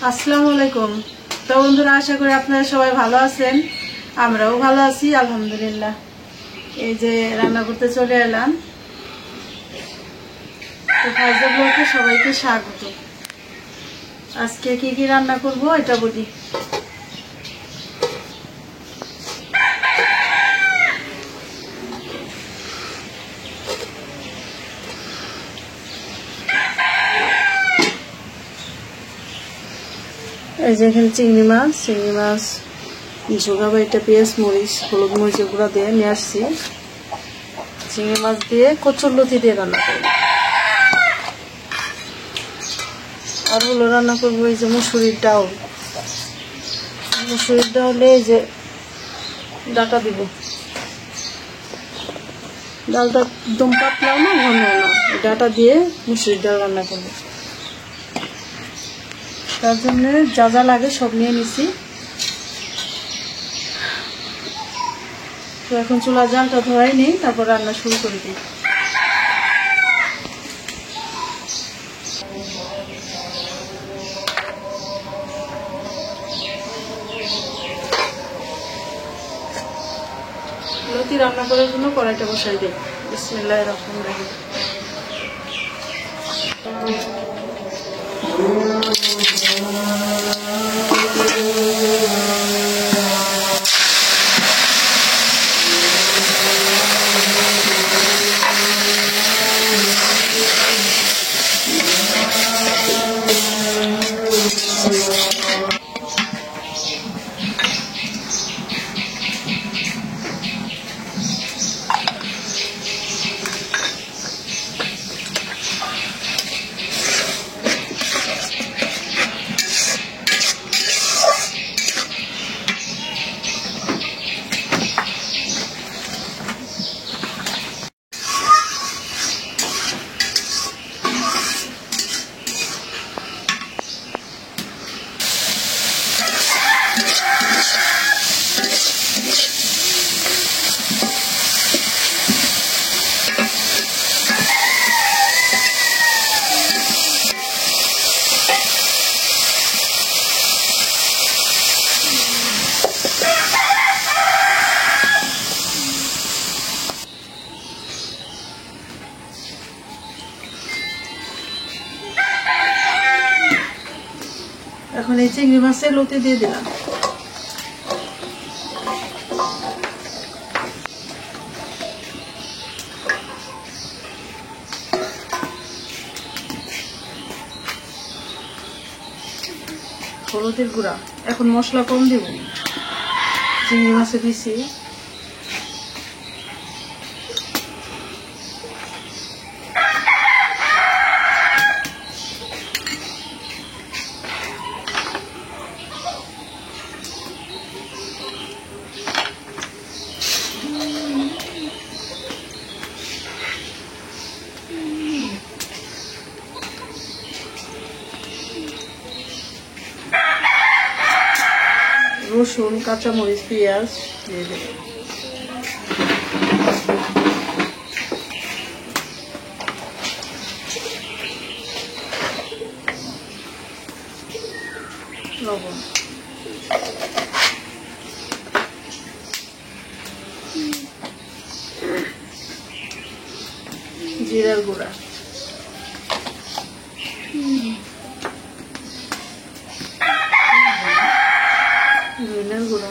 আসসালামু আলাইকুম। তো বন্ধুরা, আশা করি আপনারা সবাই ভালো আছেন, আমরাও ভালো আছি আলহামদুলিল্লাহ। এই যে রান্না করতে চলে এলাম। তো ফার্স্ট ব্লগে সবাইকে স্বাগত। আজকে কি কি রান্না করব এটা বলি। এই যে এখানে চিংড়ি মাছ ঝোগা বাইটা পেঁয়াজ মরিচ হলুদ মরিচের গুঁড়া দিয়ে নিয়ে আসছি। চিংড়ি মাছ দিয়ে কচুরলতি দিয়ে রান্না করবো। আর হলো রান্না করবো এই যে মুসুরির ডাউলে এই যে ডাটা দিব। ডালটা একদম পাতলাও না ঘন না, ডাটা দিয়ে মুসুরির ডাল রান্না করবো। তার জন্য যা যা লাগে সব নিয়ে নিছি। তো এখন চুলা জালটা ধরাই নেই, তারপর রান্না শুরু করে দিই। লতি রান্না করার জন্য কড়াইটা বসাই দিই। বিসমিল্লাহির রহমানির রহিম। এখন এই চিংড়ি মাছের লতি দিয়ে দিলাম। হলুদের গুঁড়া, এখন মশলা কম দিব, চিংড়ি মাছে দিছি। রসুন, কাঁচামরিচ, পেঁয়াজ দিয়ে দেব। লবণ, জিরার গুঁড়া, ধনিয়ার গুঁড়া,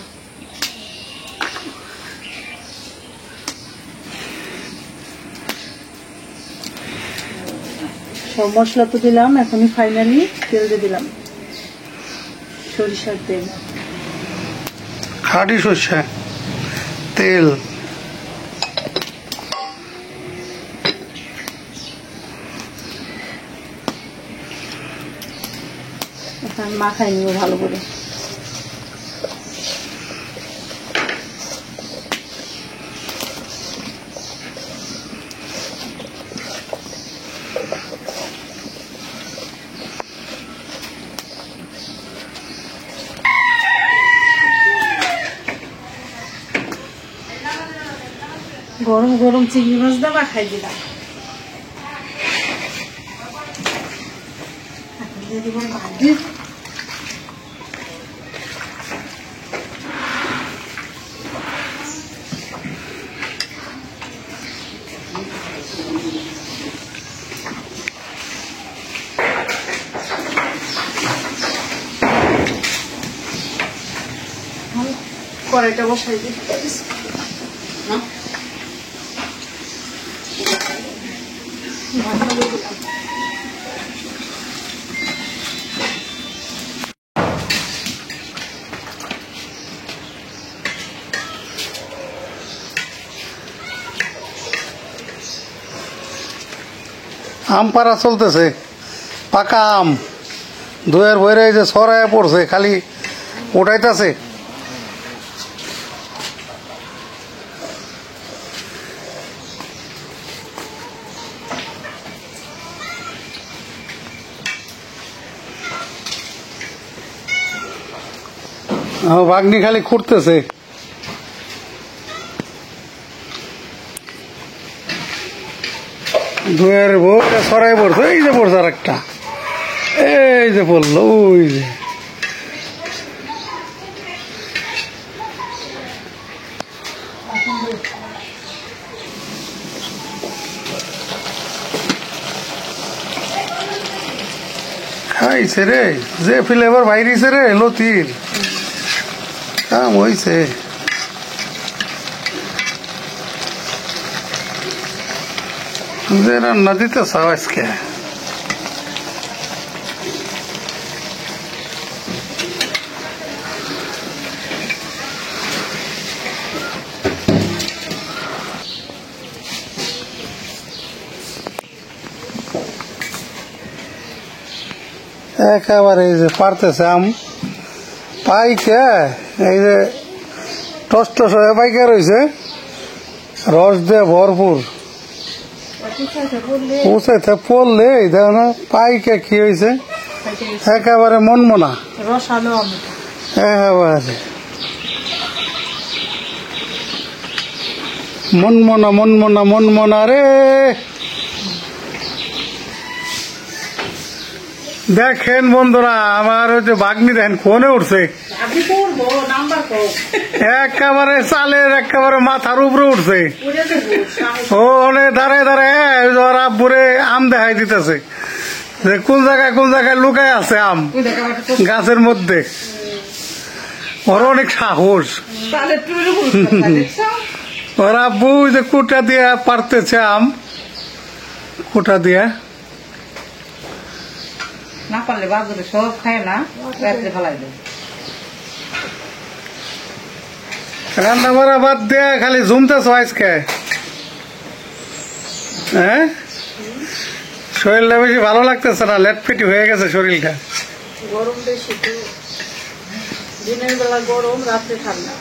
সব মশলা তো দিলাম। এখনই ফাইনালি তেল দিয়ে দিলাম, সরিষার তেল, খাঁটি সরষে তেল। এখন মাখাই নিব ভালো করে। গরম গরম চিংড়ি মাছ দাবা খাই দিলাম। কড়াইটা বসাই দিই। আম পাড়া চলতেছে, পাকা আম দুয়ের বইরে যে সরায় পড়ছে, খালি উঠাইতেছে। বাগনি খালি খুঁড়তেছে। দুয়ের বউটা সরাই পড়ছে, এই যে পড়ছে আর একটা, এই যে পড়লো, ওই যে খাইছে রে, যে ফ্লেভার বাইরেছে রে লতির, কাম হইছে। যে রান্না দিতে চাও আজকে, একেবারে এই যে পারতেছে আম পাইকে, এই যে টস টস হয়ে পাইকে রয়েছে, রস দিয়ে ভরপুর। উঁচাইতে পড়লে দেখো না পাইকে কি হয়েছে, একেবারে মনমনা, একেবারে মনমনা মনমনা মনমনা রে। দেখেন বন্ধুরা, আমার হচ্ছে বাগনি দেখেন কোনে উঠছে, একেবারে চালের একেবারে মাথার উপরে উঠছে। ও দাঁড়ায় দাঁড়ায় ওর আব্বুরে আম দেখাই দিতেছে যে কোন জায়গায় লুকায় আছে আম গাছের মধ্যে। ওর অনেক সাহস। ওর আব্বু যে কুটা দিয়ে পারতেছে আম, কুটা দিয়ে না পারলে বাজারে সব খায় না, রাত্রে ফেলাই দেয়। রান্না বাড়া বাদ দিয়ে খালি জমতেছ আজকে, হ্যাঁ? শরীরটা বেশি ভালো লাগতেছে না, লেটফেটি হয়ে গেছে শরীরটা। গরম বেশি তো, দিনের বেলা গরম, রাত্রে ঠান্ডা।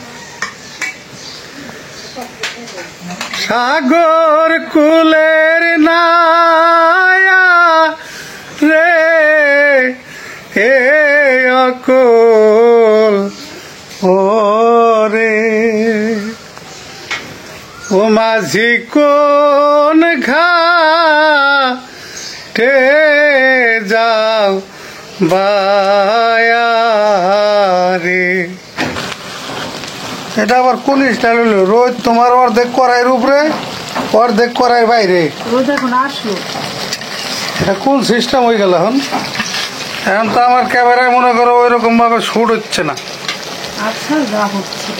সাগর কুলের নায়া রে হে অকুল ওরে, ও মাঝি কোন ঘাটে যাও বায়ারে। এটা আবার কোন স্টাইল হলো? রোজ তোমার অর্ধেক করাইয়ের উপরে, অর্ধেক করাইয়ের বাইরে। রোজ এখন আসলো, এটা কোন সিস্টেম হয়ে গেল এখন? এখন তো আমার ক্যামেরায় মনে করো ওই রকম ভাবে শুট হচ্ছে না। আচ্ছা যা হচ্ছে।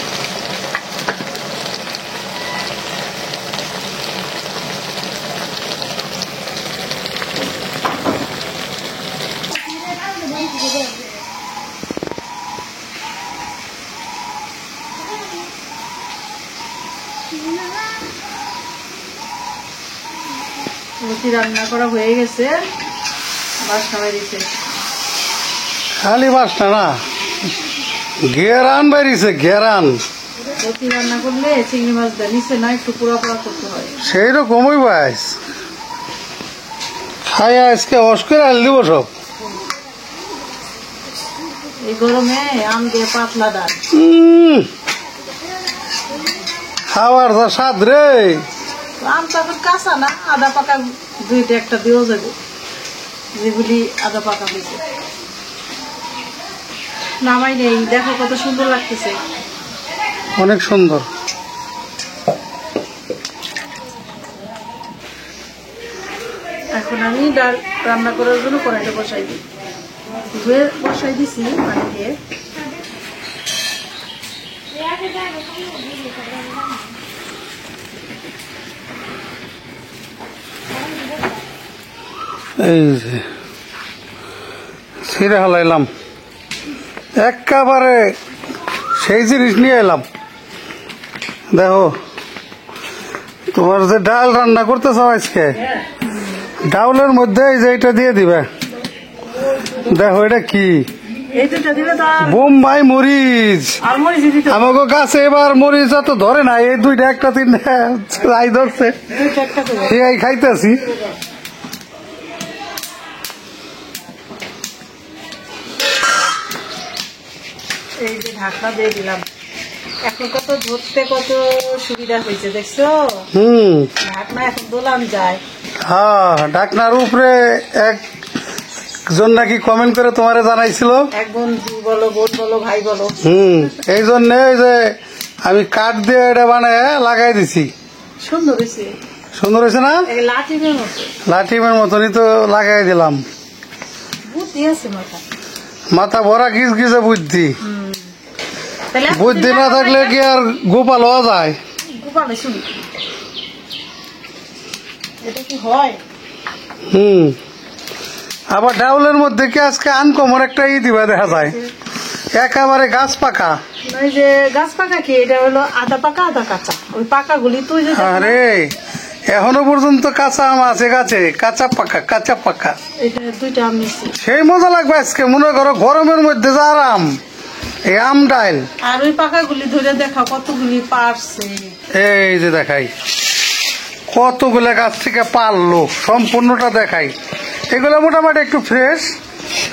রুটি রান্না করা হয়ে গেছে, বাসনা বেরিয়েছে। খালি বাসনা না, ঘেরান বেরিয়েছে, ঘেরান। রুটি রান্না করলে চিংড়ি মাছ দেয় নিচে না, একটু পোড়া পোড়া করতে হয়। সেই রকমই বাইস খাই আজকে অস্কার আল দিব সব। এই গরমে আম দিয়ে পাতলা ডাল খাওয়ার যা স্বাদ রে। আমটা এখন কাঁচা না, আদা পাকা দুইটা একটা দিয়েও যাবে, যেগুলি আদা পাকা হয়েছে। নামাই নেই, দেখো কত সুন্দর লাগতেছে। অনেক সুন্দর। এখন আমি ডাল রান্না করার জন্য কড়াইটা বসাই দিই, ধুয়ে বসাই দিছি পানি দিয়ে। এই যে ছিঁড়ে হালাইলাম, একেবারে সেই জিনিস নিয়ে এলাম। দেখো তোমার যে ডাল রান্না করতেছ আজকে, ডাউলের মধ্যে এই যে এটা দিয়ে দিবে। দেখো এটা কি, এই দুটা দিলে তো বোম্বাই মরিচ। আর মরিচ দিতে আমাকে গাছে এবার মরিচ এত ধরে না, এই দুইটা একটা তিনটা রাই ধরছে, দুইটা একটা দেবো। সেই খাইতেছি। এই যে ঢাকনা দিয়ে দিলাম, এখন কত ধরতে কত সুবিধা হয়েছে দেখছো। ঢাকনা এখন দোলান যায়। হ্যাঁ, ঢাকনার উপরে একজন নাকি কমেন্ট করে তোমারে জানাইছিল, এক বন্ধু বলো, বোন বলো, ভাই বলো। এই জন্য যে আমি কাঠ দিয়ে এটা বানায় লাগাই দিছি। সুন্দর হয়েছে, সুন্দর হয়েছে না? লাঠিমের মতো, লাঠিমের মতনই তো লাগাই দিলাম। বুদ্ধি আছে মাথা, মাথা ভরা গিজ গিজে বুদ্ধি। তাহলে বুদ্ধি না থাকলে কি আর গোপাল হওয়া যায়? গোপালে শুনি এটা কি হয়। আবার ডাউলের মধ্যে কি আজকে আনকমন একটা দিবা দেখা যায়, একেবারে গাছ পাকা। ওই যে গাছ পাকা কি, এটা হলো আদা পাকা আদা কাঁচা, ওই পাকা গুলি তুই যে আরে এখনো পর্যন্ত কাঁচা আম আছে গাছে, কাঁচা পাকা কাঁচা পাকা। এটা দুইটা আম নিচ্ছি, সেই মজা লাগবে আজকে। মনে করো গরমের মধ্যে যা আরাম, এই আম ডাইল। আর ওই পাকা গুলি ধরে দেখা কতগুলি পারছে। এই যে দেখাই কতগুলা গাছ থেকে পারলো, সম্পূর্ণটা দেখাই। এগুলো মোটামুটি একটু ফ্রেশ,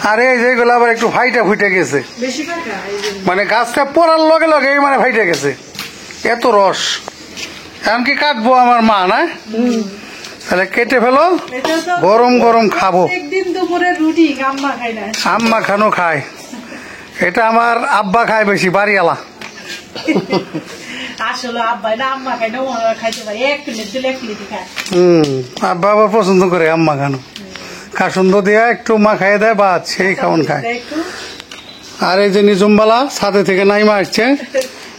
আর এই যে এগুলো আবার একটু ফাইটা ফুটে গেছে, বেশি পাকা এই যে। মানে গাছটা পড়ার লগে লগে মানে ফাইটে গেছে, এত রস। এমনকি কাটবো আমার মা, না তাহলে কেটে ফেলো, এটা তো গরম গরম খাবো। একদিন দুপুরে রুটি আম্মা খাই না, আম্মা খানো খায়, এটা আমার আব্বা খায় বেশি, বাড়িওয়ালা। আসলে আব্বা না আম্মা খাই না, ওরা খাইতে পারে, এক প্লেট দিলে এক প্লেটই খায়। আব্বা আবার পছন্দ করে আম্মা খানো, কাসুন্দ দিয়া একটু মা খাইয়ে দেয়, বা সেই খাওয়ান খায়। একটু আর এই যে নিজুমবালা ছাদে থেকে নাইমা আসছে,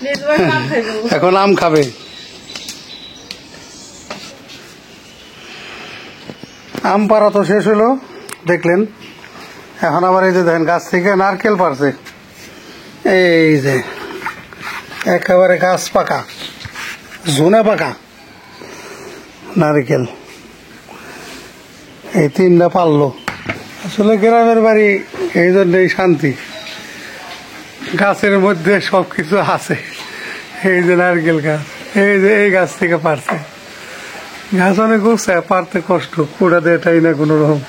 নিজের কাম খাইবো। এখন আম খাবে। আম পাড়া তো শেষ হলো দেখলেন, এখন আবার এই যে দেখেন গাছ থেকে নারকেল পারছে, এই যে একেবারে গাছ পাকা, ঝুনা পাকা নারকেল, এই তিনটা পারলো। আসলে গ্রামের বাড়ি এই জন্যই শান্তি, গাছের মধ্যে সবকিছু আছে। এই যে নারকেল গাছ, এই যে এই গাছ থেকে পারছে। গাছ অনেক উঠছে, পারতে কষ্ট, কুড়া দেয়টাই না কোনো রকম।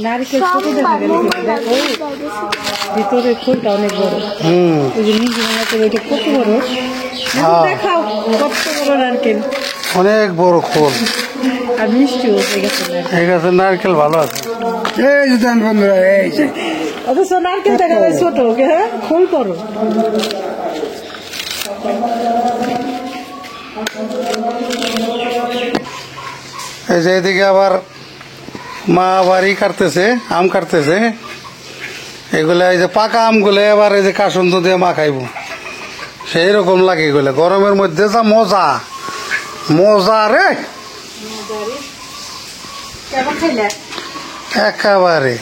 নারকেল ছোট দেখা গেল, দেখো ভিতরে ফুলটা অনেক বড়। ওই যে নিজে মনে করে এটা কত বড়, দেখাও কত বড় নারকেল, অনেক বড় খোল। আর মিষ্টিও হয়ে গেছে। এই গাছের নারকেল ভালো আছে। এই যে দেন বন্ধুরা, এই যে অথচ নারকেল দেখা যায় ছোট, হ্যাঁ খোল বড়। এই যে এদিকে আবার মা বাড়ি কাটতেছে, আম কাটতেছে। এগুলা এই যে পাকা আমগুলো এবার এই যে কাসুন্দ দিয়ে মা খাইব, সেই রকম লাগে এগুলো। গরমের মধ্যে যা মজা, মজা রে কেমন খাইলে একেবারে।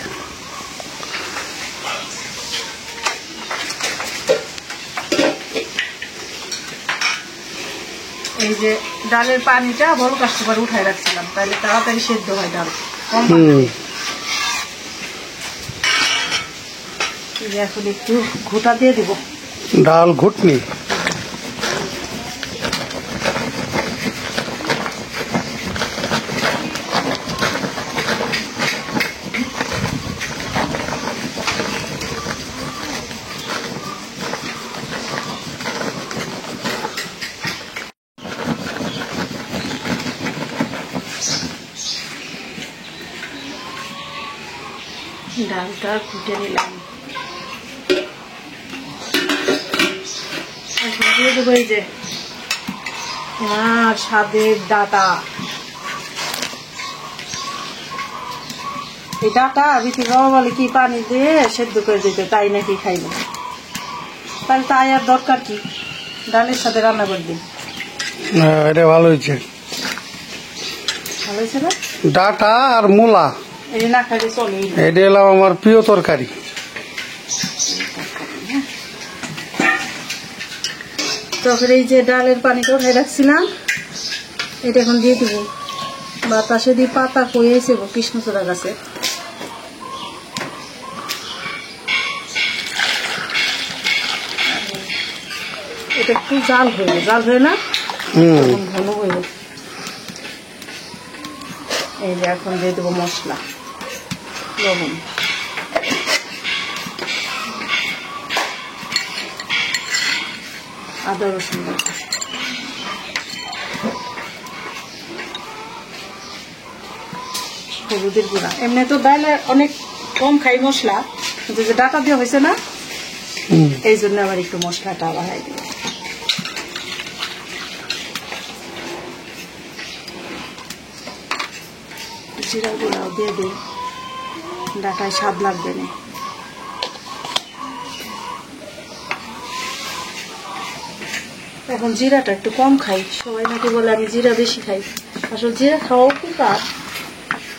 এই যে ডালের পানিটা বড় কষ্ট করে উঠাই রাখছিলাম, তাহলে তাড়াতাড়ি সেদ্ধ হয় ডাল। এখন একটু ঘুটা দিয়ে দিব, ডাল ঘুটনি। ডালটা ফুটে নিলাম। এখন দিয়ে দেবো এই যে আমার স্বাদের ডাটা। এই ডাটা বিতি বাবা বলে কি পানি দিয়ে সেদ্ধ করে দিতে, তাই নাকি খাইল। তাহলে তাই আর দরকার কি, ডালের সাথে রান্না করে দিই। এটা ভালো হয়েছে। ভালো হয়েছে না? ডাটা আর মূলা এই না খাইলে চলে। এটা এলাম আমার প্রিয় তরকারি। তখন এই যে ডালের পানিটা উঠাই রাখছিলাম, এটা এখন দিয়ে দিব। বাতাসে দিয়ে পাতা কইয়েছে কৃষ্ণচূড়া গাছে। এটা একটু জাল হয়ে না, ঘন হইল। এই যে এখন দিয়ে দেবো মশলা, লবণ, আদা রসুন বাটা, হলুদের গুঁড়া। এমনি তো ডালে অনেক কম খাই মশলা, কিন্তু যে ডাটা দেওয়া হয়েছে না, এই জন্য আবার একটু মশলাটা বাড়াই দিই। জিরা গুঁড়াও দিয়ে দিই, ডাটায় স্বাদ লাগবে না। এখন জিরাটা একটু কম খাই, সবাই নাকি বলে আমি জিরা বেশি খাই। আসলে জিরা খাওয়া উপকার,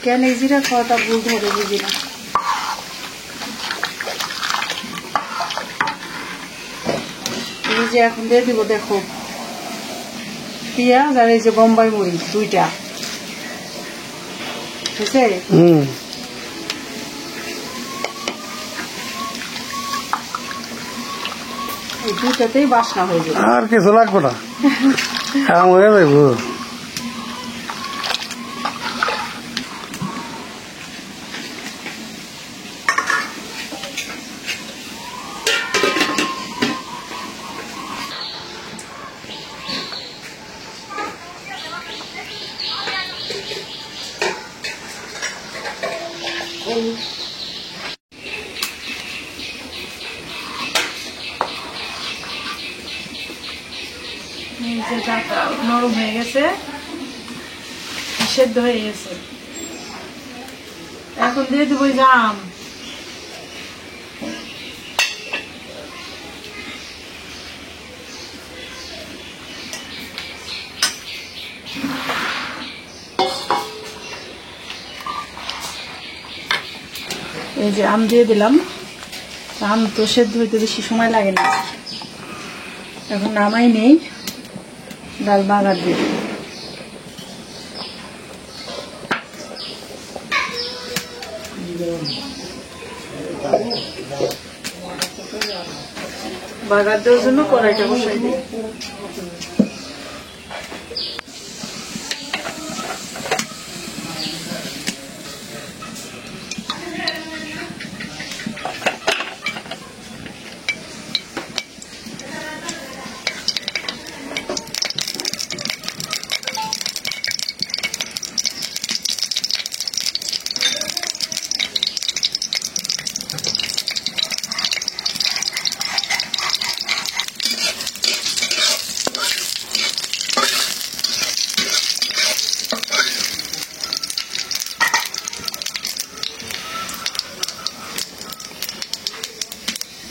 কেন এই জিরা খাওয়াটা ভুল ধরে বুঝি না। এই যে এখন দিয়ে দিব, দেখো পেঁয়াজ আর এই যে বোম্বাই মরিচ দুইটা, বুঝছে? এই দুইটাতেই বাসনা হয়ে যাবে, আর কিছু লাগবে না, কাম হয়ে যাইব। নরম হয়ে গেছে, সেদ্ধ হয়ে গেছে। এখন দিয়ে দেবো জাম। এই যে আম দিয়ে দিলাম। আম তো সেদ্ধ হইতে বেশি সময় লাগে না। এখন নামাই নেই, ডাল বাগার দিয়ে বাগার দেওয়ার জন্য কড়াইটা বসাই দিই।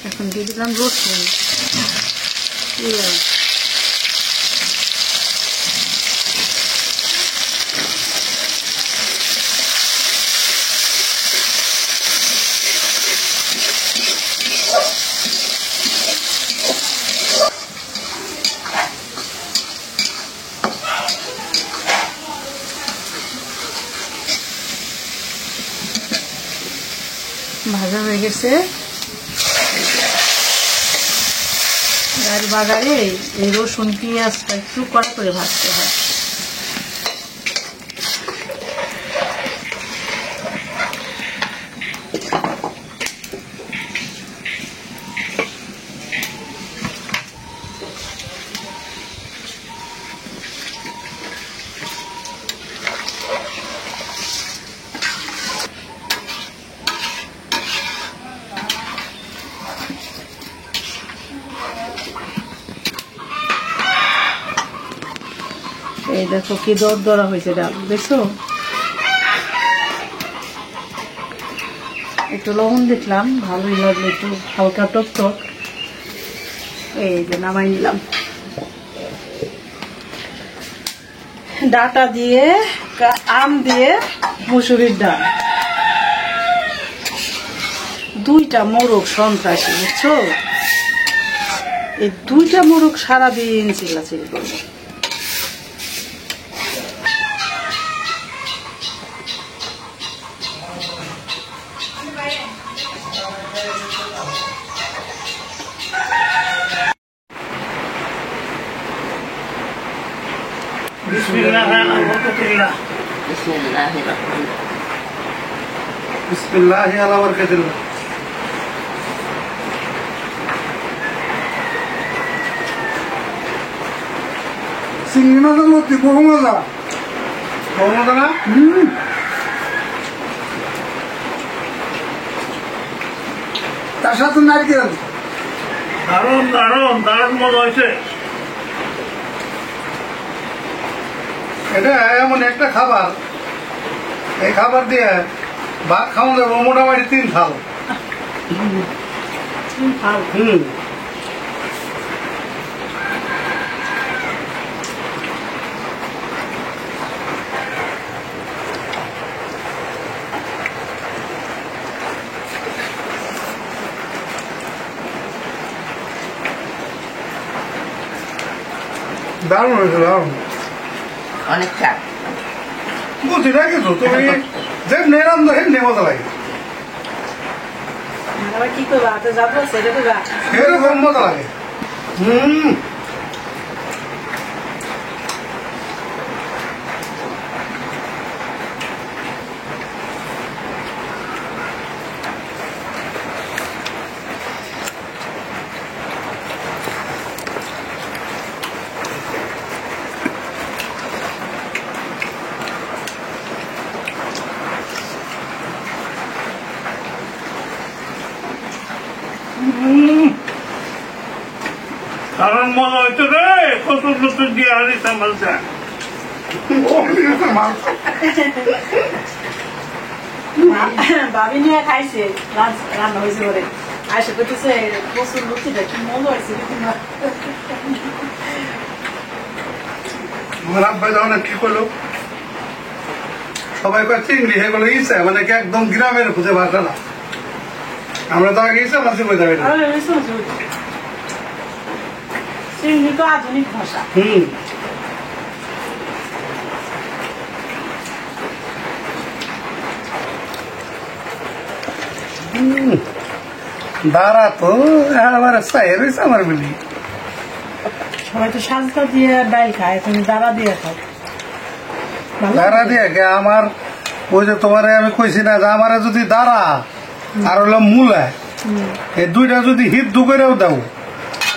এখন দিয়ে দিলাম রসুন, ভাজা হয়ে গেছে। ডাল বাগারে এই রসুন পেঁয়াজটা একটু কড়া করে ভাজতে হয়। এই দেখো কি দর দরা হয়েছে ডাল, দেখছো? একটু লবণ দেখলাম, ভালোই লাগলো, একটু হালকা টক টক। এই যে নামাই নিলাম। ডাটা দিয়ে, আম দিয়ে মুসুরির ডাল, দুইটা মোরগ সন্ত্রাসী, বুঝছো? এই দুইটা মোরগ সারাদিন চিল্লাচিল্লি করবো। বিসমিল্লাহি আলা বারাকাতিল্লাহ। চিংড়ি মাছের মধ্যে বহু মজা। মজা না? তার সাথে নারকেল। দারুণ দারুণ দারুণ মজা হয়েছে। এটা এমন একটা খাবার, এই খাবার দিয়ে ভাত খাওয়া যাবে মোটামুটি 3 থাল। দারুণ হয়েছে, দারুণ। অনেক চাপ। বুঝি না কিছু, তুমি যেমনি রান্না সেমনি মজা লাগে, আবার কি করবো, হাতে যাবো সেটা তো যা। এরকম মজা লাগে। কারণ মজা হইতো রে, কত নতুন দিয়ে হারিস মালটা। ভাবি নিয়ে খাইছে, রান্না হয়েছে বলে আয়সা করতেছে প্রচুর লুচিটা কি মজা হয়েছে। আমার আব্বা যখন কি করলো, সবাই কয় চিংড়ি হয়ে গেলো ইসে, মানে কি একদম গ্রামের খুঁজে ভাষা না। আমরা তো আগে ইসে মাসি বোঝা গেল। চিংড়ি তো আধুনিক ভাষা। দাঁড়া তো আবার চাই রয়েছে আমার মিলি। সবাই তো সাজটা দিয়ে ডাল খায়, তুমি দাঁড়া দিয়ে খাও। দাঁড়া দিয়ে কে আমার ওই যে তোমার আমি কইছি না যে আমার যদি দাঁড়া আর হলো মূলা, এই দুইটা যদি হিট দু করেও দাও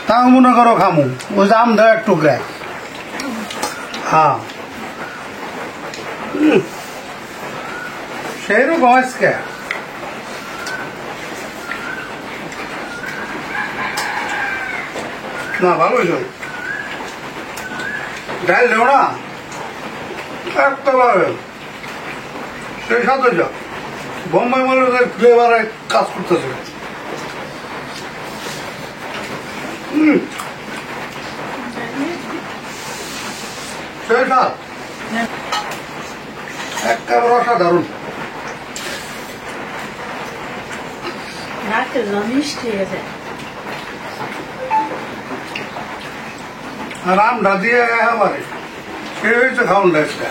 তাও মনে করো খামু। ওই যে আম দাও এক টুকরা। হ্যাঁ সেইরকম আজকে না, ভালো হয়েছ। ডাল দেও না একটা ভাবে সেই সাথে যা বোম্বাই মালের ফ্লেভারে কাজ করতেছে। সেই সাথ একেবারে অসাধারণ। নারকেল মিষ্টি গেছে। আর আমটা দিয়ে একেবারে সে হয়েছে খাওয়ান ডাইসটা।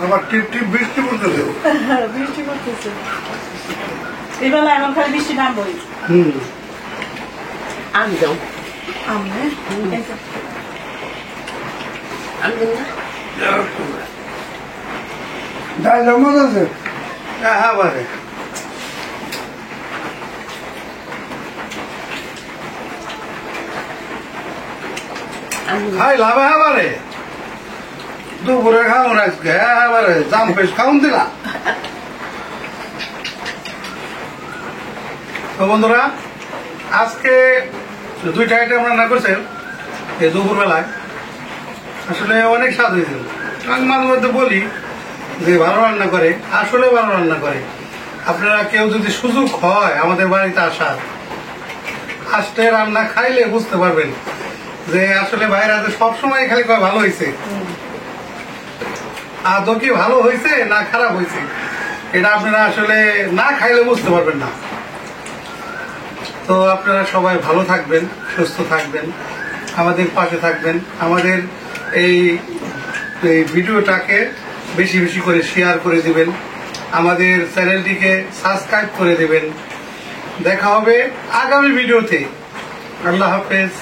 আবার টিপ টিপ বৃষ্টি পড়তেছে। বৃষ্টি করতেছে এই বেলা, এখন খালি বৃষ্টি নামবই। আম দাও। আম না আম দিন না। ডাল মজা আছে। একেবারে খাই লাভ একেবারে দুপুরে খাওন আজকে একেবারে জাম পেশ খাওন দিলা। তো বন্ধুরা আজকে 2টা আইটেম রান্না করছেন এই দুপুরবেলায়, আসলে অনেক স্বাদ হয়েছে। আমি মাঝে মধ্যে বলি যে ভালো রান্না করে, আসলে ভালো রান্না করে। আপনারা কেউ যদি সুযোগ হয় আমাদের বাড়িতে আসার, আসতে রান্না খাইলে বুঝতে পারবেন যে আসলে ভাইরা যে সবসময় খালি কয় ভালো হয়েছে, আদৌ কি ভালো হয়েছে না খারাপ হয়েছে এটা আপনারা আসলে না খাইলে বুঝতে পারবেন না। তো আপনারা সবাই ভালো থাকবেন, সুস্থ থাকবেন, আমাদের পাশে থাকবেন, আমাদের এই ভিডিওটাকে বেশি বেশি করে শেয়ার করে দিবেন, আমাদের চ্যানেলটিকে সাবস্ক্রাইব করে দিবেন। দেখা হবে আগামী ভিডিওতে। আল্লাহ হাফেজ।